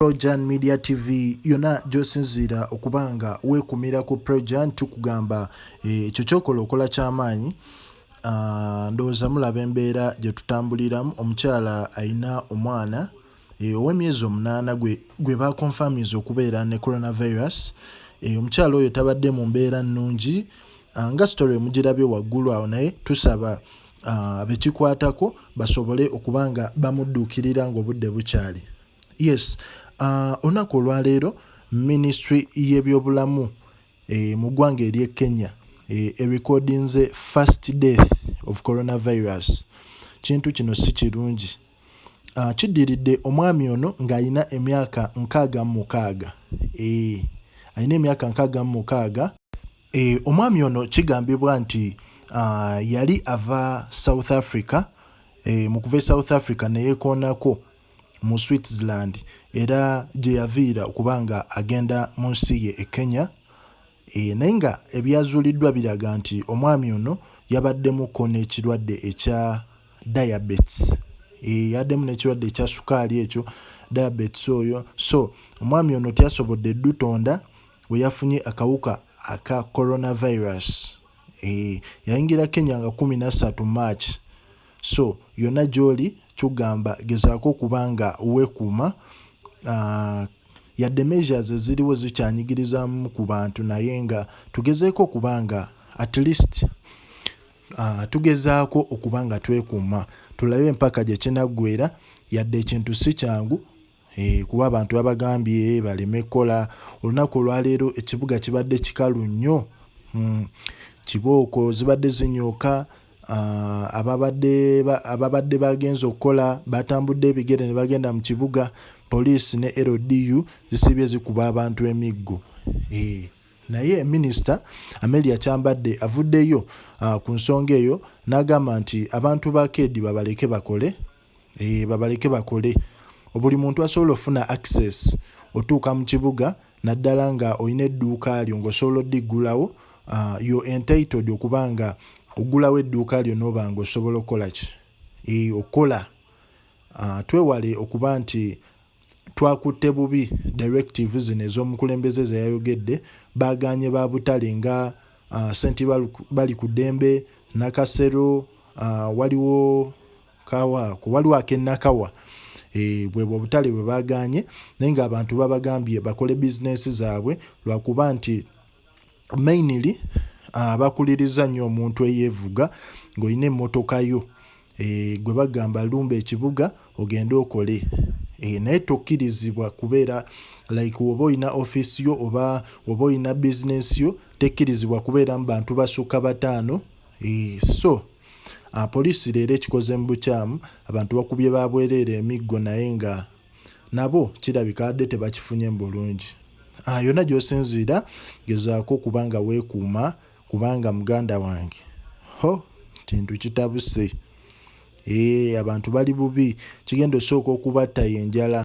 Projan Media TV yona gy'osinziira okubanga weekumira ku Projan tukugamba ekyo ky'okola okola ky'amaanyi. Ndowooza mulaba embeera gye tutambuliramu. Omukyala ayina omwana ow'emyezi 8 gwe baakonfamiza okubeera ne coronavirus. Omukyala oyo tabadde mu mbeera nnungi nga story emugirabye waggulu awo, naye tusaba bekikwatako basobole okubanga bamudduukirira ng'obudde bukyali. Yes, olunaku olwaleero Ministry y'ebyobulamu mu ggwanga ery'e Kenya erecordinze first death of coronavirus. Kintu kino si kirungi. Kiddiridde omwami ono ng'ayina emyaka 66. Ayina emyaka 66. Omwami ono kigambibwa nti yali ava South Africa, mu kuva South Africa ne yeekoonako mu Switzerland era gye yaviira okubanga agenda mu nsi ye e Kenya. Naye nga ebyazuuliddwa biraga nti omwami ono yabaddemuko n'ekirwadde ekya diabetes. Yaddemu n'ekirwadde ekya sukaali ekyo diabetes oyo. So omwami ono tyasobodde ddutonda we yafunye akawuka aka coronavirus. Yayingira Kenya nga 13 March. So yonna gy'oli tugamba gezaako okubanga weekuuma. Yadde measures eziriwo zikyanyigirizaamu ku bantu, naye nga tugezeeko okubanga at least tugezaako okubanga twekuuma tulabe empaka gye kinaggweera. Yadde ekintu si kyangu kuba abantu babagambye baleme kukola. Olunaku olwaleero ekibuga kibadde kikalu nnyo. Kibooko zibadde zinyooka. Ababadde bagenza okukola batambudde ebigere ne bagenda mu kibuga. Poliisi ne LDU zisibye zikuba abantu emiggo. Naye Minisita Amelia Kyambadde avuddeyo ku nsonga eyo n'agamba nti abantu ba KED babaleke bakole. Babaleke bakole. Buli muntu asobola ofuna access otuuka mu kibuga naddala nga olina edduuka lyo ng'osobola oddiggulawo. You're entitled okubanga ogulawo edduuka lyo n'oba nga osobola okukola ki? Okola. Twewale okuba nti twakutte bubi directives zino ez'omukulembeze ze yayogedde. Baaganye ba butale nga Senti bali ku ddembe, Nakasero, waliwo Akenakawa. Bwe butale bwe baaganye, naye ng'abantu babagambye bakole bizinesi zaabwe lwakuba nti mainly bakuliriza nnyo omuntu eyeevuga ng'olina emmotoka yo gwe bagamba lumba ekibuga ogende okole. Naye tokkirizibwa kubeera like oba olina office yo oba olina business yo tekkirizibwa kubeera mu bantu basukka 5. So poliisi leero ekikoze mu bukyamu, abantu bakubye babwereere emiggo naye nga nabo kirabika adde tebakifunye mu bulungi. Yonna gy'osinziira gezaako kubanga weekuuma kubanga muganda wange kintu kitabuse. Abantu bali bubi, kigenda osooka okubatta y'enjala.